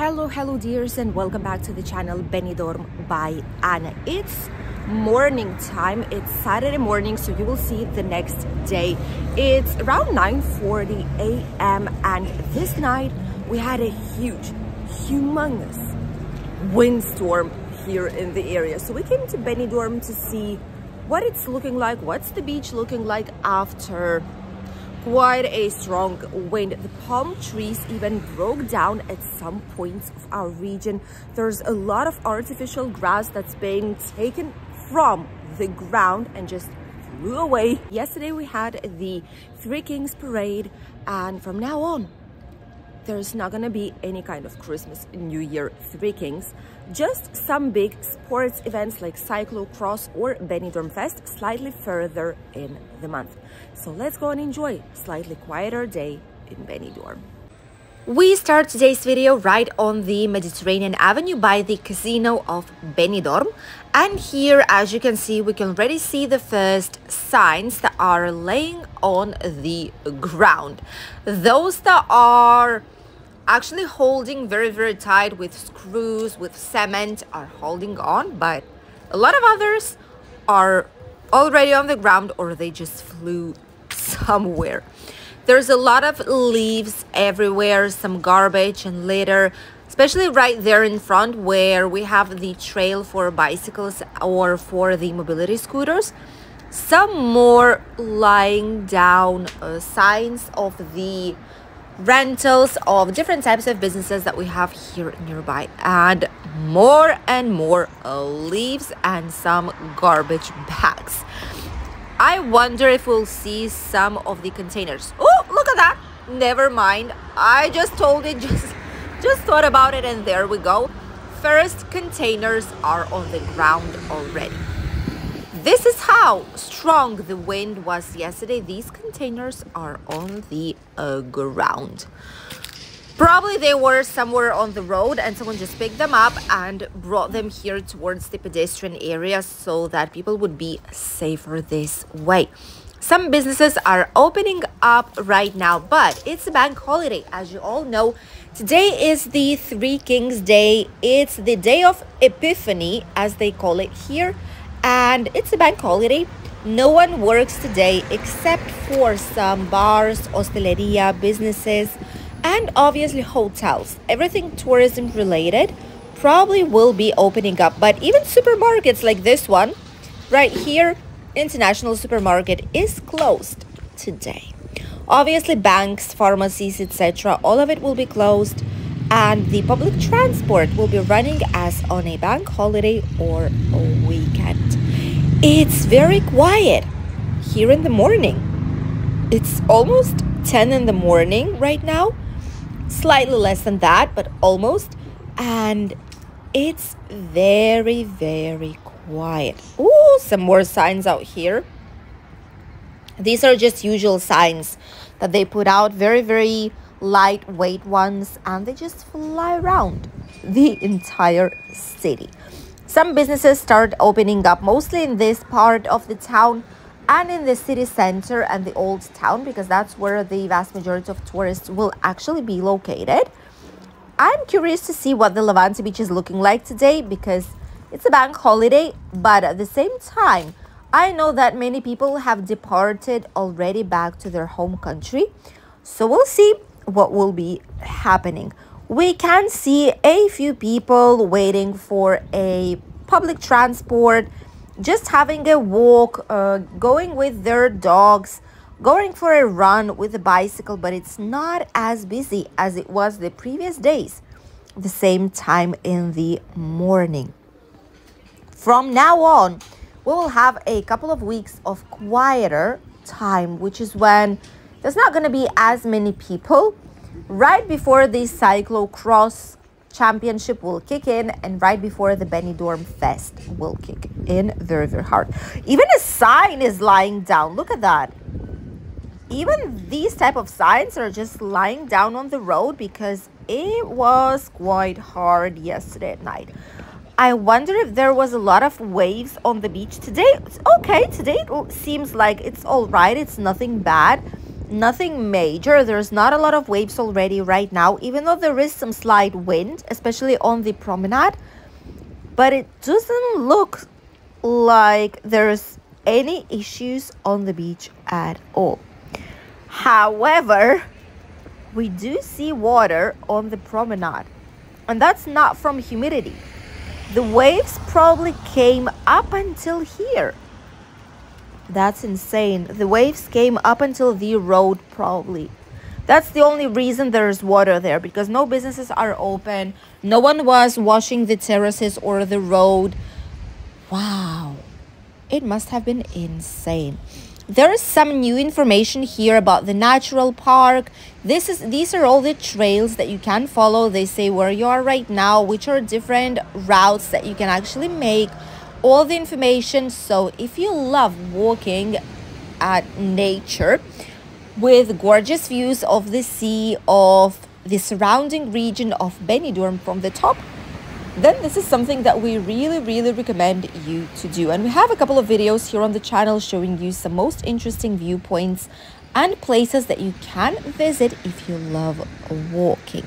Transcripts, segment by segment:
Hello dears, and welcome back to the channel Benidorm by Anna. It's morning time. It's Saturday morning, so you will see the next day. It's around 9:40 a.m. and this night we had a humongous windstorm here in the area. So we came to Benidorm to see what it's looking like, what's the beach looking like after quite a strong wind. The palm trees even broke down at some points of our region. There's a lot of artificial grass that's being taken from the ground and just flew away. Yesterday we had the Three Kings parade, and from now on there's not gonna be any kind of Christmas New Year Three Kings, just some big sports events like cyclocross or Benidorm Fest slightly further in the month. So let's go and enjoy a slightly quieter day in Benidorm. We start today's video right on the Mediterranean Avenue by the Casino of Benidorm, and here, as you can see, we can already see the first signs that are laying on the ground. Those that are actually holding very tight with screws, with cement, are holding on, but a lot of others are already on the ground or they just flew somewhere. There's a lot of leaves everywhere, some garbage and litter, especially right there in front where we have the trail for bicycles or for the mobility scooters. Some more lying down signs of the rentals of different types of businesses that we have here nearby, and more leaves and some garbage bags. I wonder if we'll see some of the containers. Oh, look at that. Never mind, I just told it, just thought about it, and there we go. First containers are on the ground already. This is how strong the wind was yesterday. These containers are on the ground. Probably they were somewhere on the road and someone just picked them up and brought them here towards the pedestrian area so that people would be safer this way. Some businesses are opening up right now, but it's a bank holiday. As you all know, today is the Three Kings Day. It's the day of Epiphany, as they call it here. And it's a bank holiday. No one works today except for some bars, hosteleria, businesses, and obviously hotels. Everything tourism related probably will be opening up, but even supermarkets like this one right here, International Supermarket, is closed today. Obviously banks, pharmacies, etc., all of it will be closed, and the public transport will be running as on a bank holiday or a weekend. It's very quiet here in the morning. It's almost 10 in the morning right now, slightly less than that, but almost, and it's very quiet. Oh, some more signs out here. These are just usual signs that they put out, very lightweight ones, and they just fly around the entire city. Some businesses start opening up, mostly in this part of the town and in the city center and the old town, because that's where the vast majority of tourists will actually be located. I'm curious to see what the Levante Beach is looking like today, because it's a bank holiday, but at the same time, I know that many people have departed already back to their home country. So we'll see what will be happening. We can see a few people waiting for a public transport, just having a walk, going with their dogs, going for a run with a bicycle, but it's not as busy as it was the previous days, the same time in the morning. From now on, we will have a couple of weeks of quieter time, which is when there's not going to be as many people. Right before the cyclocross championship will kick in, and right before the Benidorm Fest will kick in very hard. Even a sign is lying down. Look at that. Even these type of signs are just lying down on the road because it was quite hard yesterday at night. I wonder if there was a lot of waves on the beach today. It's okay. Today it seems like it's all right. It's nothing bad. Nothing major. There's not a lot of waves already right now, even though there is some slight wind, especially on the promenade. But it doesn't look like there's any issues on the beach at all. However, we do see water on the promenade, and that's not from humidity. The waves probably came up until here. That's insane. The waves came up until the road probably. That's the only reason there's water there, because no businesses are open. No one was washing the terraces or the road. Wow. It must have been insane. There is some new information here about the natural park. These are all the trails that you can follow. They say where you are right now, which are different routes that you can actually make. All the information. So if you love walking at nature with gorgeous views of the sea, of the surrounding region of Benidorm from the top, then this is something that we really recommend you to do. And we have a couple of videos here on the channel showing you some most interesting viewpoints and places that you can visit if you love walking.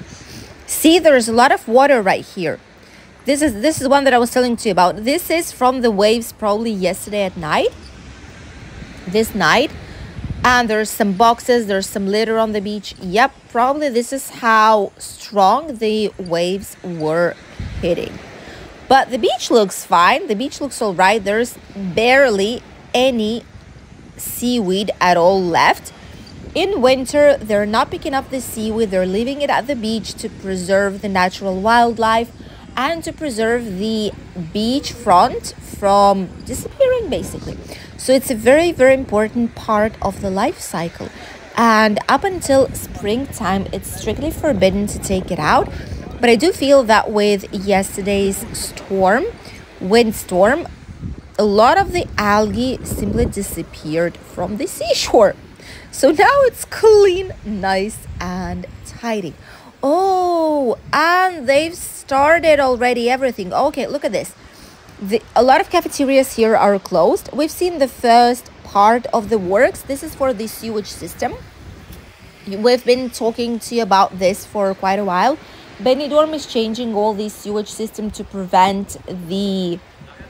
See, there's a lot of water right here. This is one that I was telling you about. This is from the waves probably yesterday at night. This night. And there's some boxes, there's some litter on the beach. Yep, probably this is how strong the waves were hitting. But the beach looks fine. The beach looks all right. There's barely any seaweed at all left. In winter, they're not picking up the seaweed. They're leaving it at the beach to preserve the natural wildlife and to preserve the beachfront from disappearing, basically. So it's a very important part of the life cycle. And up until springtime, it's strictly forbidden to take it out. But I do feel that with yesterday's storm, windstorm, a lot of the algae simply disappeared from the seashore. So now it's clean, nice and tidy. Oh, and they've started already everything. Okay, look at this. A lot of cafeterias here are closed. We've seen the first part of the works. This is for the sewage system. We've been talking to you about this for quite a while. Benidorm is changing all the sewage system to prevent the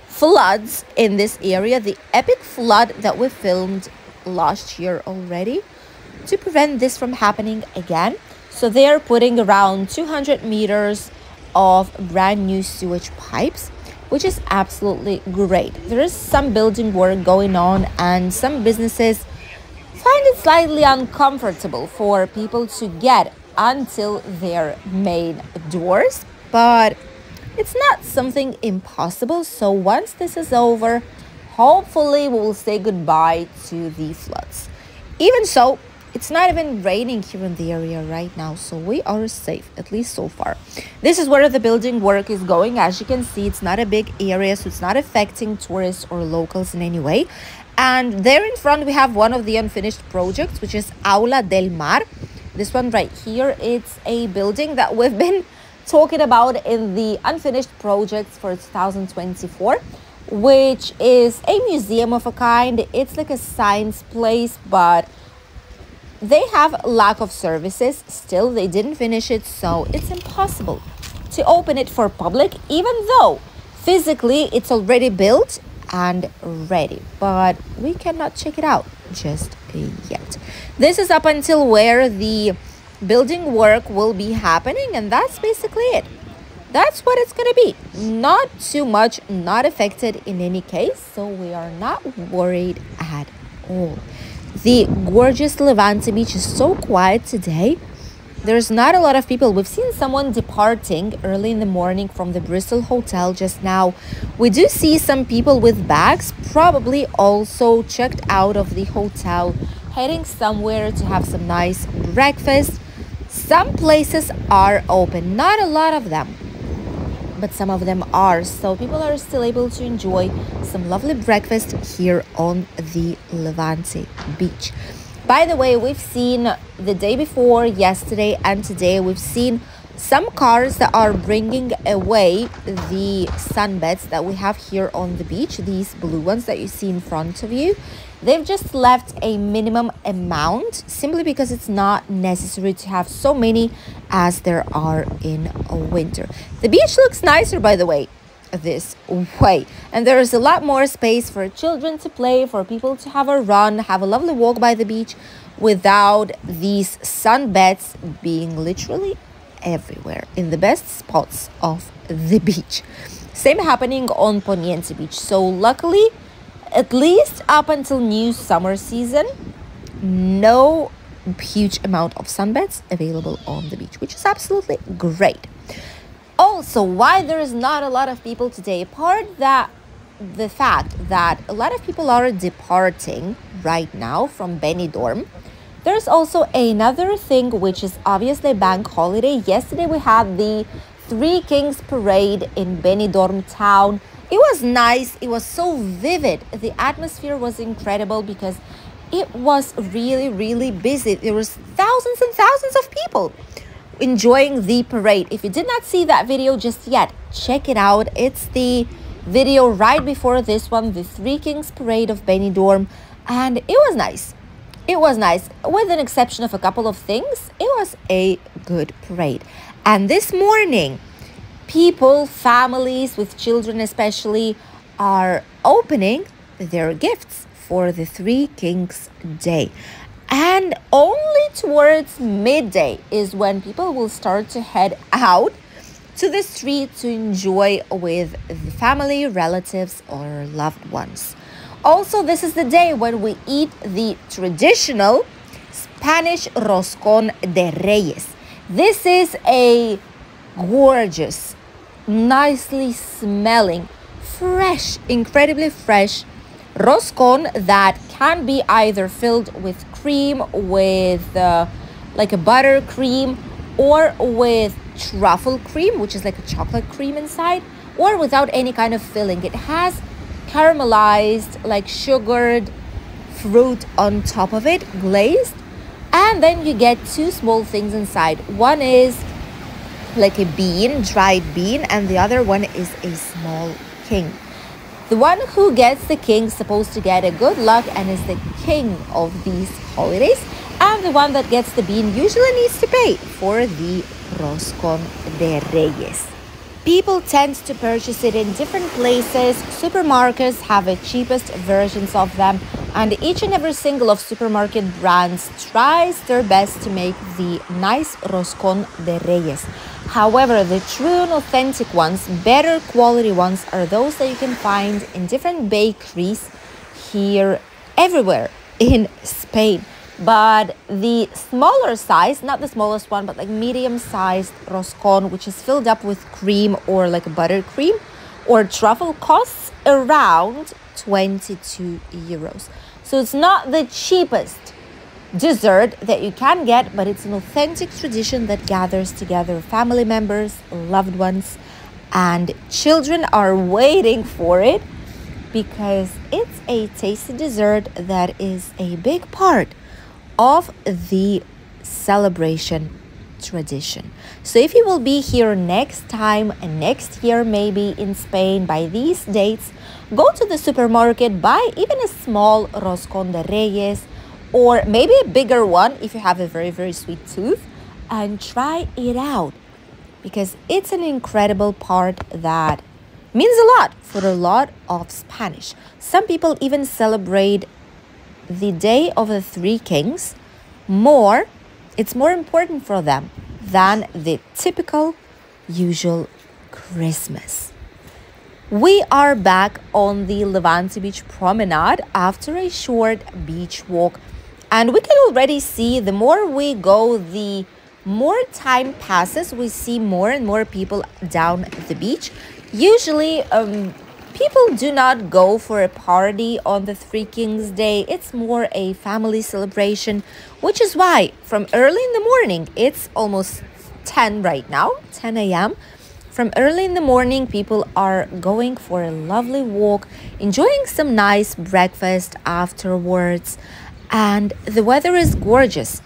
floods in this area. The epic flood that we filmed last year already, to prevent this from happening again. So they are putting around 200 meters of brand new sewage pipes, which is absolutely great. There is some building work going on, and some businesses find it slightly uncomfortable for people to get until their main doors, but it's not something impossible. So once this is over, hopefully we will say goodbye to the floods. Even so, it's not even raining here in the area right now, so we are safe, at least so far. This is where the building work is going. As you can see, it's not a big area, so it's not affecting tourists or locals in any way. And there in front, we have one of the unfinished projects, which is Aula del Mar. This one right here, it's a building that we've been talking about in the unfinished projects for 2024, which is a museum of a kind. It's like a science place, but they have lack of services still. They didn't finish it, so it's impossible to open it for public, even though physically it's already built and ready, but we cannot check it out just yet. This is up until where the building work will be happening, and that's basically it. That's what it's gonna be. Not too much, not affected in any case, so we are not worried at all. The gorgeous Levante Beach is so quiet today. There's not a lot of people. We've seen someone departing early in the morning from the Bristol Hotel just now. We do see some people with bags, probably also checked out of the hotel, heading somewhere to have some nice breakfast. Some places are open, not a lot of them, but some of them are. So people are still able to enjoy some lovely breakfast here on the Levante Beach. By the way, we've seen the day before, yesterday and today, we've seen some cars that are bringing away the sunbeds that we have here on the beach, these blue ones that you see in front of you, they've just left a minimum amount simply because it's not necessary to have so many as there are in winter. The beach looks nicer, by the way, this way, and there is a lot more space for children to play, for people to have a run, have a lovely walk by the beach without these sunbeds being literally everywhere in the best spots of the beach. Same happening on Poniente Beach. So luckily, at least up until new summer season, no huge amount of sunbeds available on the beach, which is absolutely great. Also, why there is not a lot of people today, apart that the fact that a lot of people are departing right now from Benidorm, there's also another thing, which is obviously a bank holiday. Yesterday we had the Three Kings Parade in Benidorm town. It was nice. It was so vivid. The atmosphere was incredible because it was really, really busy. There was thousands and thousands of people enjoying the parade. If you did not see that video just yet, check it out. It's the video right before this one, the Three Kings Parade of Benidorm, and it was nice. It was nice, with an exception of a couple of things. It was a good parade. And this morning, people, families with children especially, are opening their gifts for the Three Kings Day. And only towards midday is when people will start to head out to the street to enjoy with the family, relatives, or loved ones. Also, this is the day when we eat the traditional Spanish Roscon de Reyes. This is a gorgeous, nicely smelling, fresh, incredibly fresh roscon that can be either filled with cream, with like a buttercream, or with truffle cream, which is like a chocolate cream inside, or without any kind of filling. It has caramelized, like sugared fruit on top of it, glazed, and then you get two small things inside. One is like a bean, dried bean, and the other one is a small king. The one who gets the king is supposed to get a good luck and is the king of these holidays, and the one that gets the bean usually needs to pay for the Roscon de Reyes. People tend to purchase it in different places. Supermarkets have the cheapest versions of them, and each and every single of supermarket brands tries their best to make the nice Roscon de Reyes. However, the true and authentic ones, better quality ones, are those that you can find in different bakeries here everywhere in Spain. But the smaller size, not the smallest one, but like medium-sized roscon, which is filled up with cream or like buttercream or truffle, costs around 22 euros. So it's not the cheapest dessert that you can get, but it's an authentic tradition that gathers together family members, loved ones, and children are waiting for it because it's a tasty dessert that is a big part of the celebration tradition. So if you will be here next time and next year, maybe in Spain by these dates, go to the supermarket, buy even a small Roscon de Reyes, or maybe a bigger one if you have a very, very sweet tooth, and try it out because it's an incredible part that means a lot for a lot of Spanish. Some people even celebrate the Day of the Three Kings more. It's more important for them than the typical usual Christmas. We are back on the Levante Beach promenade after a short beach walk, and we can already see the more we go, the more time passes, we see more and more people down the beach. Usually people do not go for a party on the Three Kings Day. It's more a family celebration, which is why from early in the morning, it's almost 10 right now, 10 a.m. From early in the morning, people are going for a lovely walk, enjoying some nice breakfast afterwards. And the weather is gorgeous.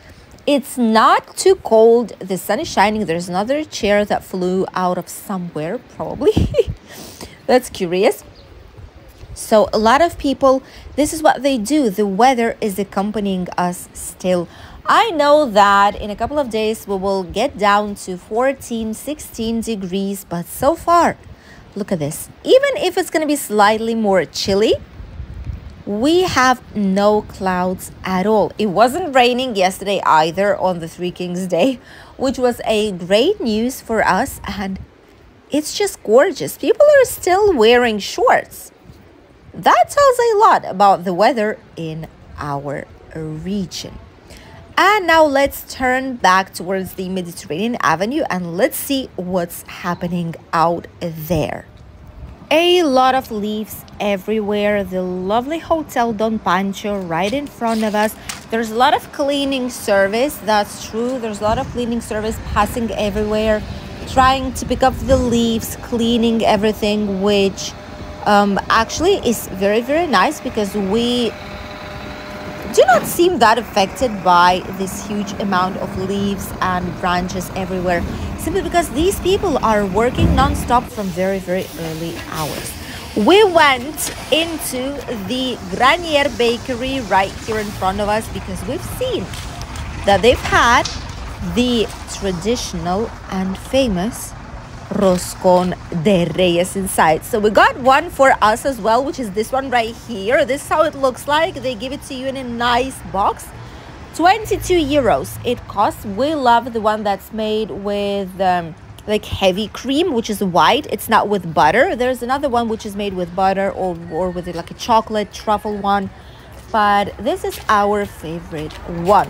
It's not too cold. The sun is shining. There's another chair that flew out of somewhere, probably. That's curious. So a lot of people, this is what they do. The weather is accompanying us still. I know that in a couple of days we will get down to 14, 16 degrees, but so far, look at this. Even if it's going to be slightly more chilly, we have no clouds at all. It wasn't raining yesterday either on the Three Kings Day, which was a great news for us, and it's just gorgeous. People are still wearing shorts. That tells a lot about the weather in our region. And now let's turn back towards the Mediterranean Avenue and let's see what's happening out there. A lot of leaves everywhere. The lovely Hotel Don Pancho right in front of us. There's a lot of cleaning service. That's true. There's a lot of cleaning service passing everywhere, trying to pick up the leaves, cleaning everything, which actually is very, very nice because we do not seem that affected by this huge amount of leaves and branches everywhere, simply because these people are working non-stop from very, very early hours. We went into the Granier Bakery right here in front of us because we've seen that they've had the traditional and famous Roscon de Reyes inside. So we got one for us as well, which is this one right here. This is how it looks like. They give it to you in a nice box. 22 euros it costs. We love the one that's made with like heavy cream, which is white. It's not with butter. There's another one which is made with butter or with like a chocolate truffle one, but this is our favorite one.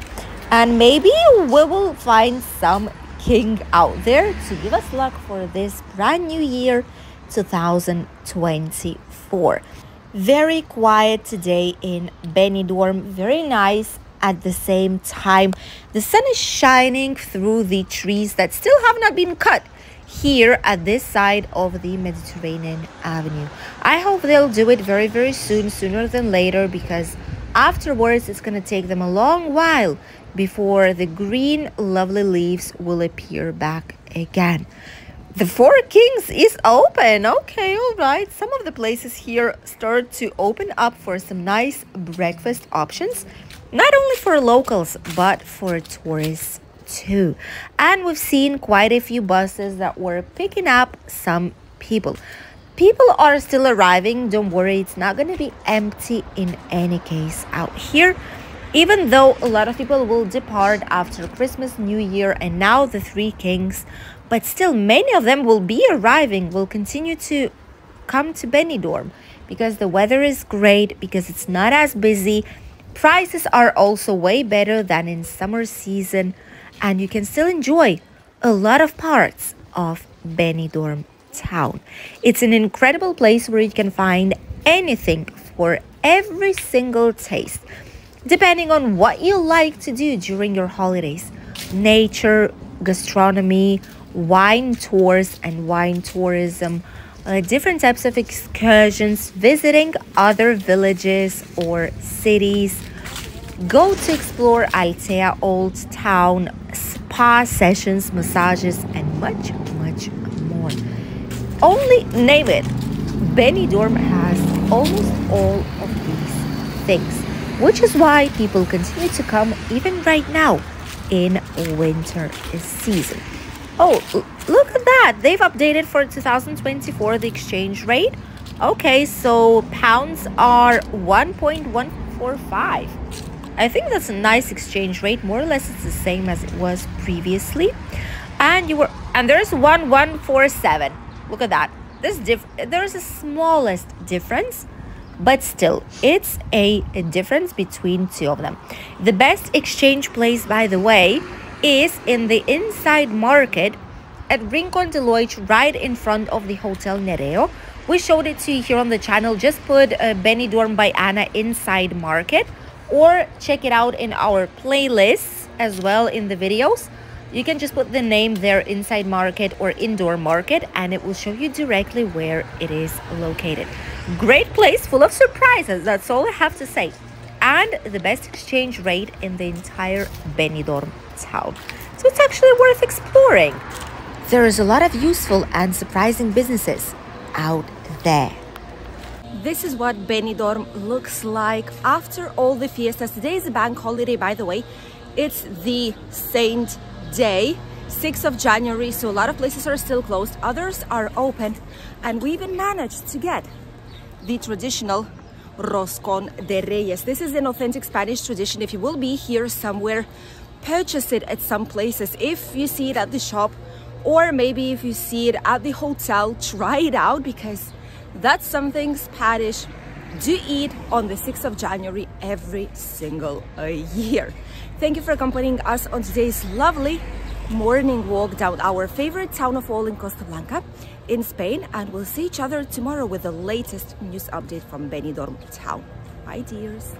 And maybe we will find some king out there to give us luck for this brand new year 2024. Very quiet today in Benidorm, very nice at the same time. The sun is shining through the trees that still have not been cut here at this side of the Mediterranean Avenue. I hope they'll do it very, very soon, sooner than later, because afterwards it's going to take them a long while before the green lovely leaves will appear back again. The Four Kings is open. Okay, all right. Some of the places here start to open up for some nice breakfast options, not only for locals but for tourists too. And we've seen quite a few buses that were picking up some people. People are still arriving. Don't worry, it's not going to be empty in any case out here, even though a lot of people will depart after Christmas, New Year, and now the Three Kings. But still, many of them will be arriving, will continue to come to Benidorm because the weather is great, because it's not as busy. Prices are also way better than in summer season, and you can still enjoy a lot of parts of Benidorm town. It's an incredible place where you can find anything for every single taste, depending on what you like to do during your holidays. Nature, gastronomy, wine tours and wine tourism, different types of excursions, visiting other villages or cities, go to explore Altea Old Town, spa sessions, massages, and much, much more. Only name it. Benidorm has almost all of these things, which is why people continue to come even right now in winter season. Oh, look at that. They've updated for 2024 the exchange rate. Okay, so pounds are 1.145. I think that's a nice exchange rate. More or less it's the same as it was previously. And there's 1147. Look at that. There's a smallest difference, but still it's a difference between two of them. The best exchange place, by the way, is in the inside market at Rincon de Loix, right in front of the Hotel Nereo. We showed it to you here on the channel. Just put Benidorm by Anna inside market, or check it out in our playlists as well in the videos. You can just put the name there, inside market or indoor market, and it will show you directly where it is located. Great place full of surprises, that's all I have to say. and the best exchange rate in the entire Benidorm town. So it's actually worth exploring. There is a lot of useful and surprising businesses out there. This is what Benidorm looks like after all the fiestas. Today is a bank holiday, by the way. It's the Saint Day, 6th of January, so a lot of places are still closed, others are open, and we even managed to get the traditional Roscon de Reyes. This is an authentic Spanish tradition. If you will be here somewhere, purchase it at some places. If you see it at the shop, or maybe if you see it at the hotel, try it out, because that's something Spanish do eat on the 6th of January every single year. Thank you for accompanying us on today's lovely morning walk down our favorite town of all in Costa Blanca in Spain, and we'll see each other tomorrow with the latest news update from Benidorm town. Bye, dears.